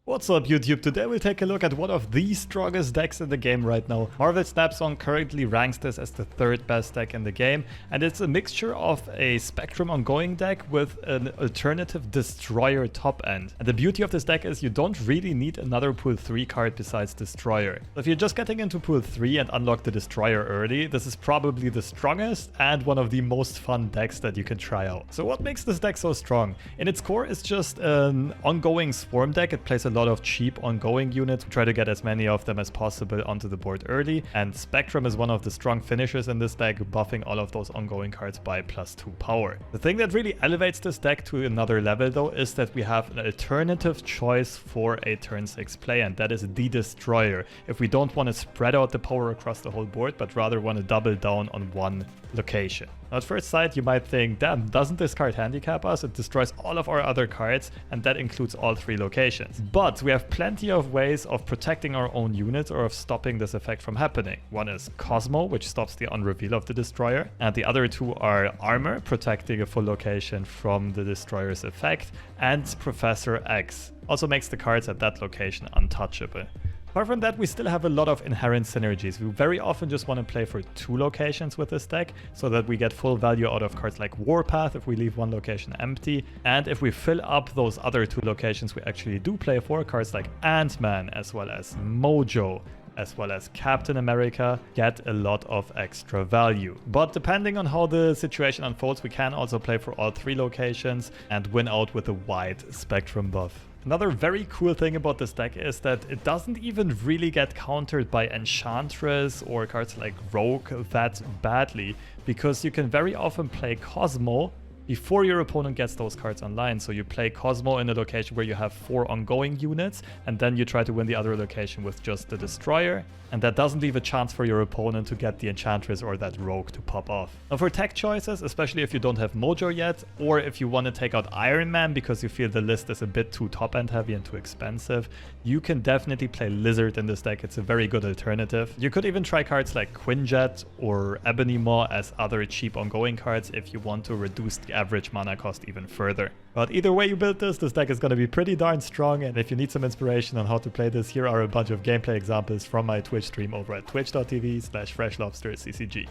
What's up YouTube? Today we'll take a look at one of the strongest decks in the game right now. Marvel Snapzone currently ranks this as the third best deck in the game, and it's a mixture of a Spectrum ongoing deck with an alternative Destroyer top end. And the beauty of this deck is you don't really need another pool 3 card besides Destroyer. So if you're just getting into pool 3 and unlock the Destroyer early, this is probably the strongest and one of the most fun decks that you can try out. So what makes this deck so strong? In its core, it's just an ongoing Swarm deck. It plays a lot of cheap ongoing units. We try to get as many of them as possible onto the board early, and Spectrum is one of the strong finishers in this deck, buffing all of those ongoing cards by +2 power. The thing that really elevates this deck to another level though is that we have an alternative choice for a turn 6 play, and that is the Destroyer. If we don't want to spread out the power across the whole board, but rather want to double down on one location. Now, at first sight, you might think, damn, doesn't this card handicap us? It destroys all of our other cards, and that includes all 3 locations. But we have plenty of ways of protecting our own units or of stopping this effect from happening. One is Cosmo, which stops the unreveal of the Destroyer, and the other 2 are Armor, protecting a full location from the Destroyer's effect, and Professor X, also makes the cards at that location untouchable. Apart from that, we still have a lot of inherent synergies. We very often just want to play for 2 locations with this deck, so that we get full value out of cards like Warpath if we leave one location empty. And if we fill up those other 2 locations, we actually do play for cards like Ant-Man, as well as Mojo, as well as Captain America, get a lot of extra value. But depending on how the situation unfolds, we can also play for all 3 locations and win out with a wide Spectrum buff. Another very cool thing about this deck is that it doesn't even really get countered by Enchantress or cards like Rogue that badly, because you can very often play Cosmo before your opponent gets those cards online. So you play Cosmo in a location where you have 4 ongoing units, and then you try to win the other location with just the Destroyer, and that doesn't leave a chance for your opponent to get the Enchantress or that Rogue to pop off. Now for tech choices, especially if you don't have Mojo yet, or if you want to take out Iron Man because you feel the list is a bit too top-end heavy and too expensive, you can definitely play Lizard in this deck. It's a very good alternative. You could even try cards like Quinjet or Ebony Maw as other cheap ongoing cards if you want to reduce the average mana cost even further. But either way you build this deck is going to be pretty darn strong, and if you need some inspiration on how to play this, here are a bunch of gameplay examples from my Twitch stream over at twitch.tv/FreshLobsterCCG.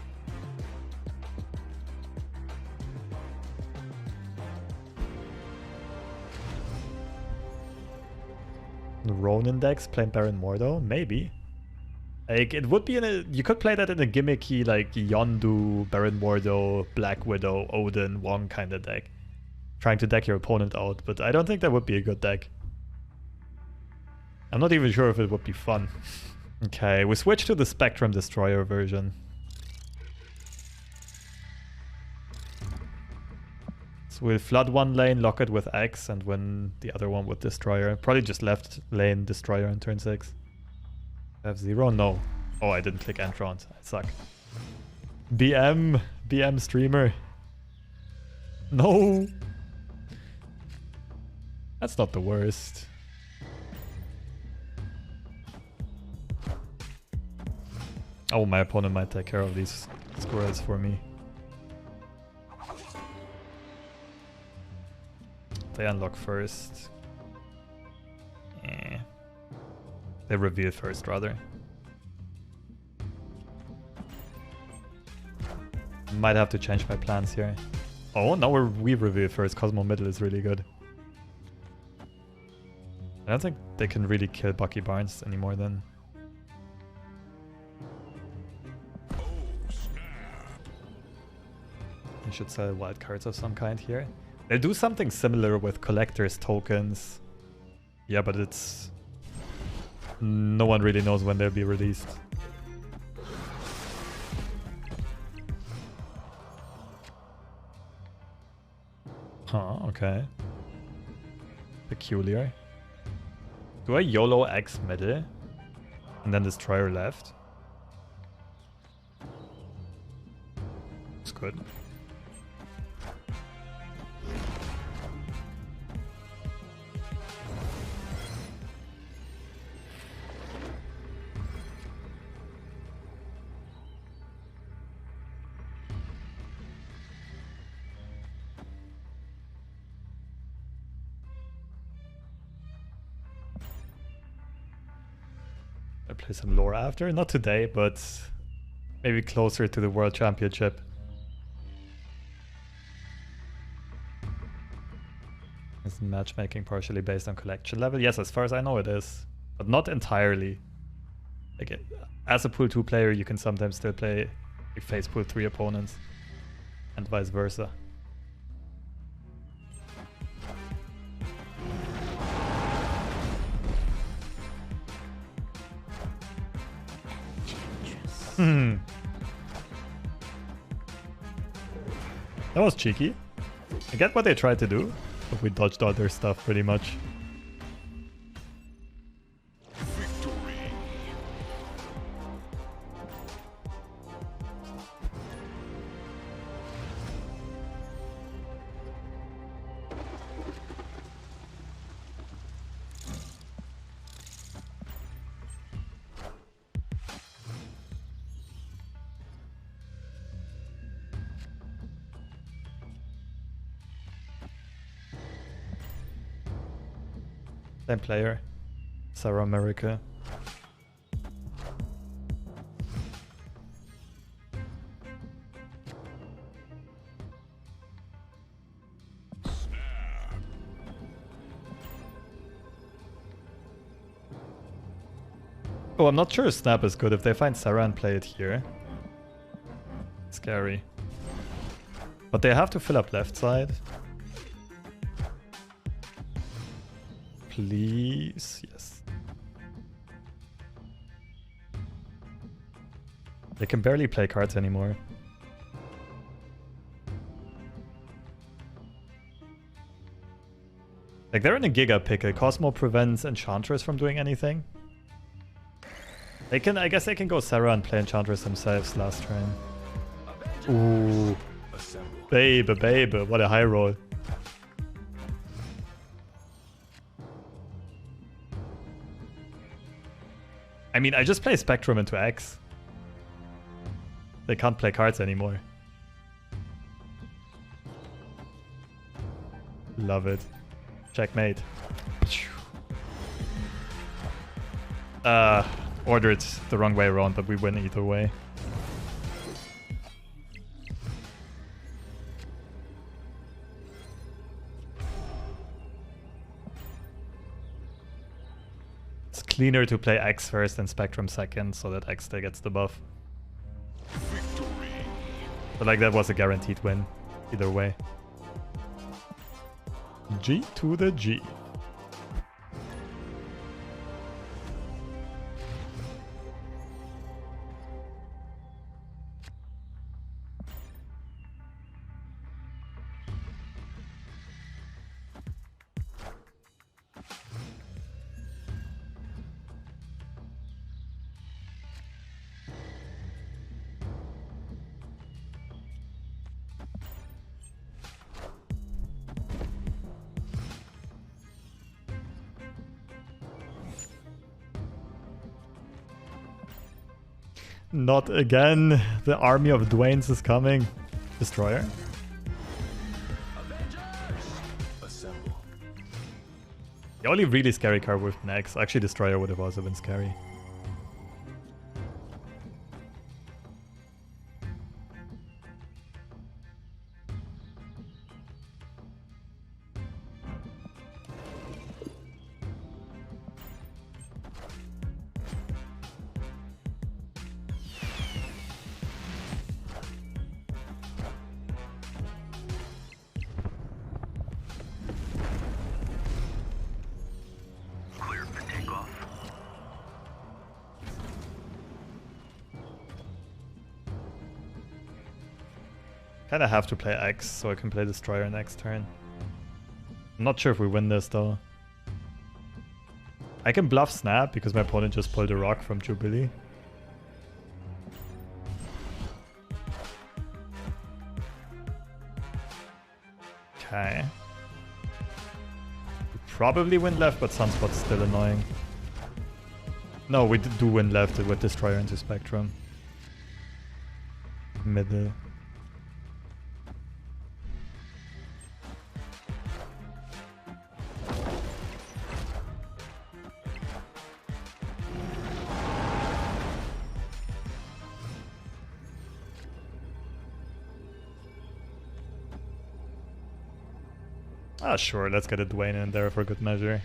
Ronin decks playing Baron Mordo? Maybe. Like, it would be in a... You could play that in a gimmicky, like, Yondu, Baron Mordo, Black Widow, Odin, Wong kind of deck. Trying to deck your opponent out, but I don't think that would be a good deck. I'm not even sure if it would be fun. Okay, we switch to the Spectrum Destroyer version. So we'll flood one lane, lock it with X, and win the other one with Destroyer. Probably just left lane Destroyer on turn 6. F0? No. Oh, I didn't click end round. I suck. BM streamer. No. That's not the worst. Oh, my opponent might take care of these squirrels for me. They unlock first. Yeah. They reveal first, rather. Might have to change my plans here. Oh, now we reveal first. Cosmo middle is really good. I don't think they can really kill Bucky Barnes anymore then. I should sell wild cards of some kind here. They'll do something similar with collector's tokens. Yeah, but it's... No one really knows when they'll be released. Huh, okay. Peculiar. Do I YOLO X middle? And then Destroyer left? It's good. I play some lore after. Not today, but maybe closer to the World Championship. Is matchmaking partially based on collection level? Yes, as far as I know it is. But not entirely. Like, as a pool 2 player, you can sometimes still play like, face pool 3 opponents. And vice versa. That was cheeky. I get what they tried to do, but we dodged all their stuff pretty much. Same player, Sarah America. Oh, I'm not sure Snap is good if they find Sarah and play it here. Scary. But they have to fill up left side. Please, yes. They can barely play cards anymore. Like, they're in a Giga pickle. Cosmo prevents Enchantress from doing anything. They can, I guess they can go Sarah and play Enchantress themselves last turn. Ooh. Baby, what a high roll. I mean, I just play Spectrum into X. They can't play cards anymore. Love it. Checkmate. Ordered the wrong way around, but we win either way. It's cleaner to play X first and Spectrum second, so that X still gets the buff. Victory. But like that was a guaranteed win, either way. G to the G. Not again. The army of Dwaynes is coming. Destroyer. The only really scary card with Nex. Actually, Destroyer would have also been scary. Kinda have to play X so I can play Destroyer next turn. I'm not sure if we win this though. I can bluff Snap because my opponent just pulled a rock from Jubilee. Okay. We probably win left, but Sunspot's still annoying. No, we do win left with Destroyer into Spectrum. Middle. Ah, sure, let's get a Dwayne in there for good measure.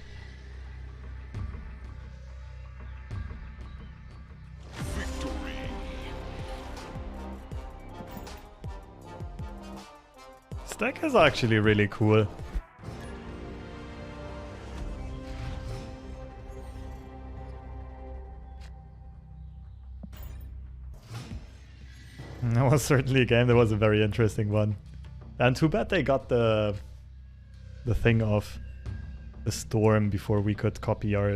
Victory. This deck is actually really cool. That was certainly a game that was a very interesting one. And too bad they got the thing of the storm before we could copy our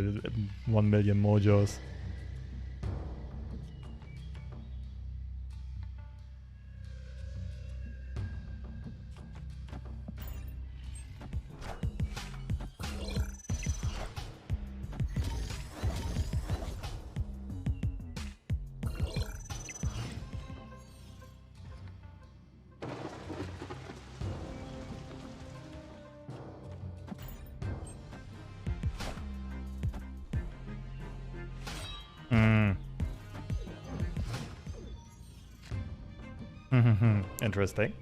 1 million mojos. Interesting.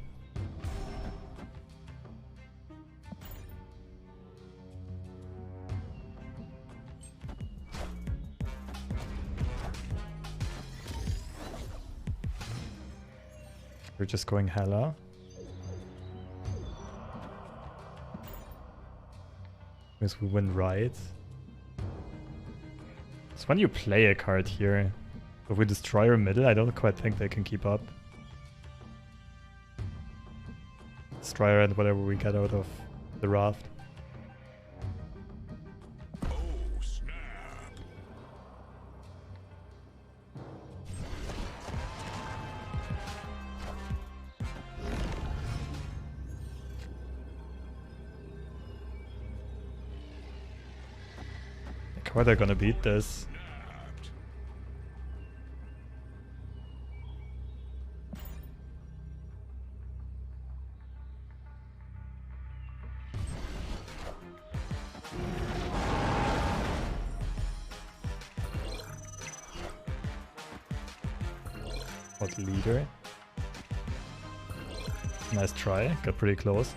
We're just going hella. Guess we win right. So when you play a card here, if we destroy our middle, I don't quite think they can keep up. Destroy and whatever we get out of the raft. Oh, snap. Like, how are they gonna beat this? What leader? Nice try, got pretty close.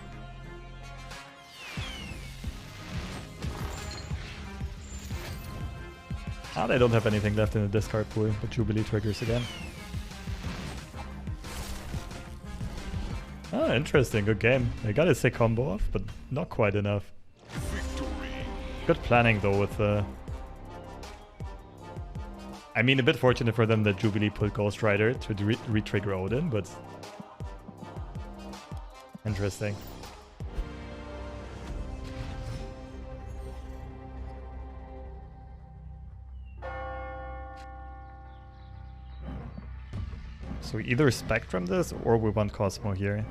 Ah, they don't have anything left in the discard pool, but Jubilee triggers again. Ah, interesting, good game. They got a sick combo off, but not quite enough. Victory. Good planning though with the... I mean, a bit fortunate for them that Jubilee pulled Ghost Rider to re-trigger Odin, but... Interesting. So we either Spectrum this or we want Cosmo here.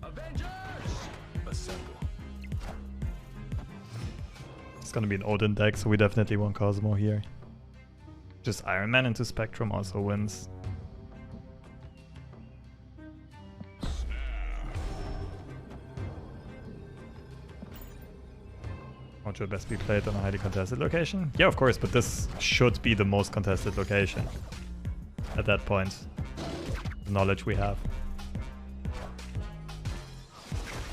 Avengers! Assemble. It's gonna be an Odin deck, so we definitely want Cosmo here. Just Iron Man into Spectrum also wins. Mojo best be played on a highly contested location? Yeah, of course, but this should be the most contested location at that point. The knowledge we have.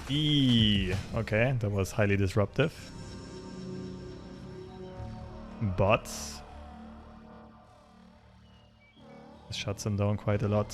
Okay, that was highly disruptive. But this shuts him down quite a lot.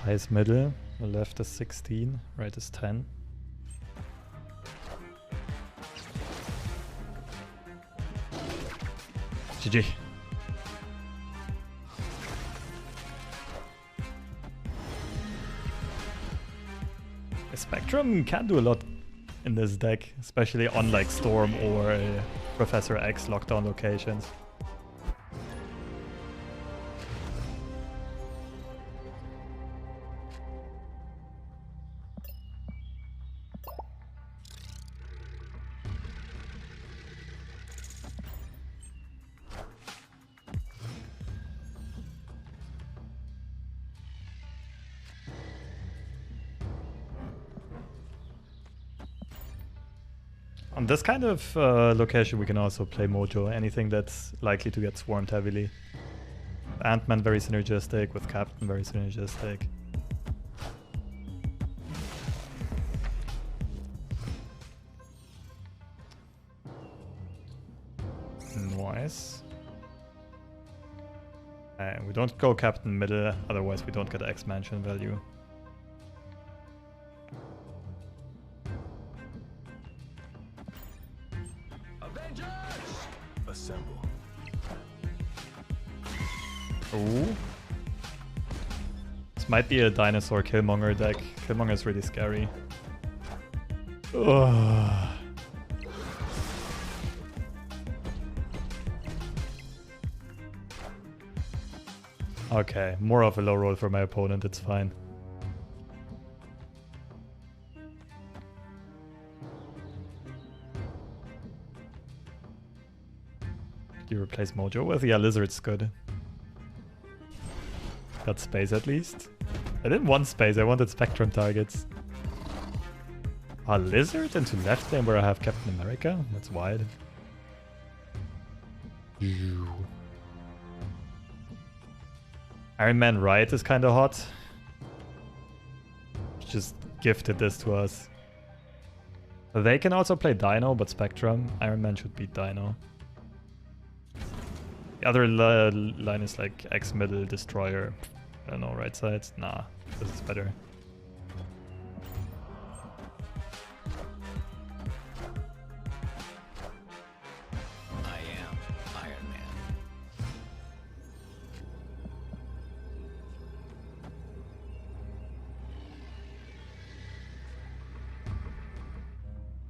High is middle, the left is 16, right is 10. GG. Spectrum can do a lot in this deck, especially on like Storm or Professor X lockdown locations. On this kind of location we can also play Mojo, anything that's likely to get swarmed heavily. Ant-Man very synergistic, with Captain very synergistic. Nice. We don't go Captain middle, otherwise we don't get X-Mansion value. Assemble. Ooh. This might be a dinosaur Killmonger deck. Killmonger is really scary. Ugh. Okay, more of a low roll for my opponent, it's fine. You replace Mojo with? Yeah, Lizard's good. Got space at least. I didn't want space, I wanted Spectrum targets. A Lizard into left lane where I have Captain America? That's wide. Iron Man right is kinda hot. Just gifted this to us. They can also play Dino, but Spectrum. Iron Man should beat Dino. The other line is like X middle, Destroyer. I don't know, right side? Nah, this is better. I am Iron Man.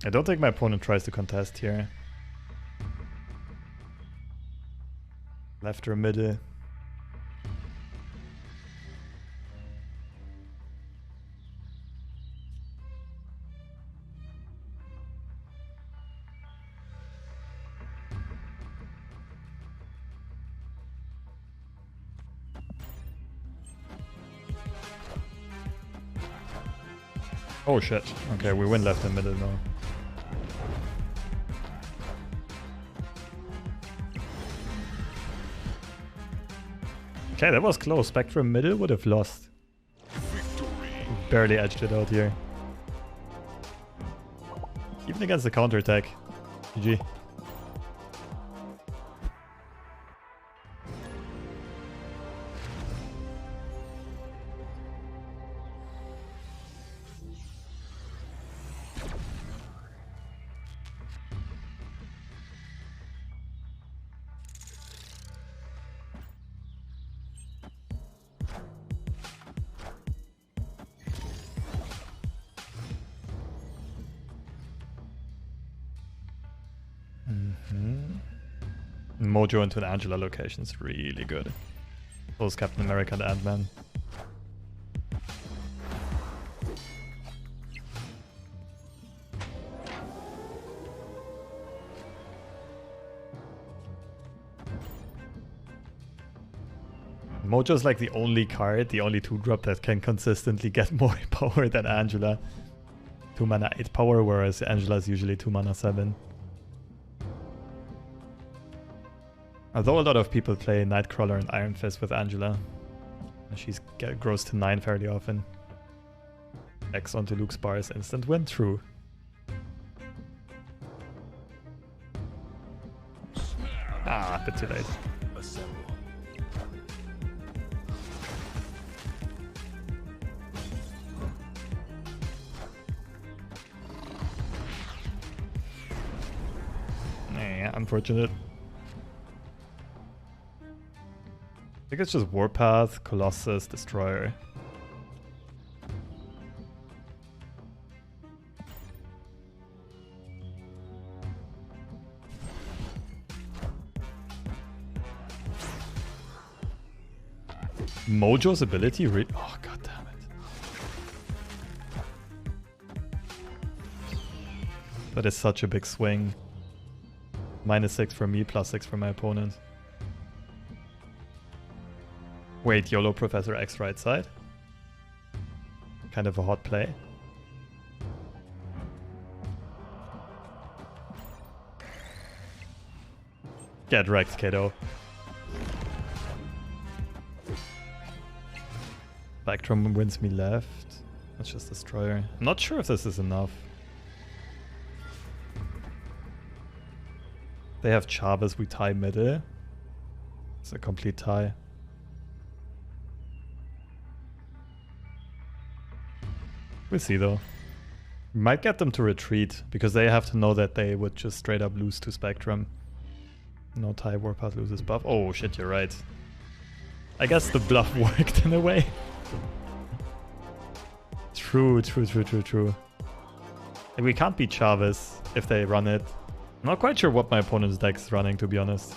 I don't think my opponent tries to contest here. Left or middle. Oh shit. Okay, we win left and middle now. Okay, that was close. Spectrum middle would have lost. Victory. Barely edged it out here. Even against the counterattack. GG. Mojo into an Angela location is really good. Both Captain America and Ant-Man. Mojo's like the only card, the only 2-drop that can consistently get more power than Angela. 2 mana 8 power, whereas Angela's usually 2 mana 7. Although a lot of people play Nightcrawler and Iron Fist with Angela. She grows to 9 fairly often. X onto Luke's bars, instant win, true. Ah, a bit too late. Assemble. Yeah, unfortunate. I think it's just Warpath, Colossus, Destroyer. Mojo's ability? Oh, god damn it. That is such a big swing. -6 for me, +6 for my opponent. Wait, YOLO Professor X right side? Kind of a hot play. Get wrecked, kiddo. Spectrum wins me left. That's just Destroyer. I'm not sure if this is enough. They have Chavez, we tie middle. It's a complete tie. We'll see though. We might get them to retreat, because they have to know that they would just straight up lose to Spectrum. No tie, Warpath loses buff. Oh shit, you're right. I guess the bluff worked in a way. True. Like, we can't beat Chavez if they run it. I'm not quite sure what my opponent's deck is running, to be honest.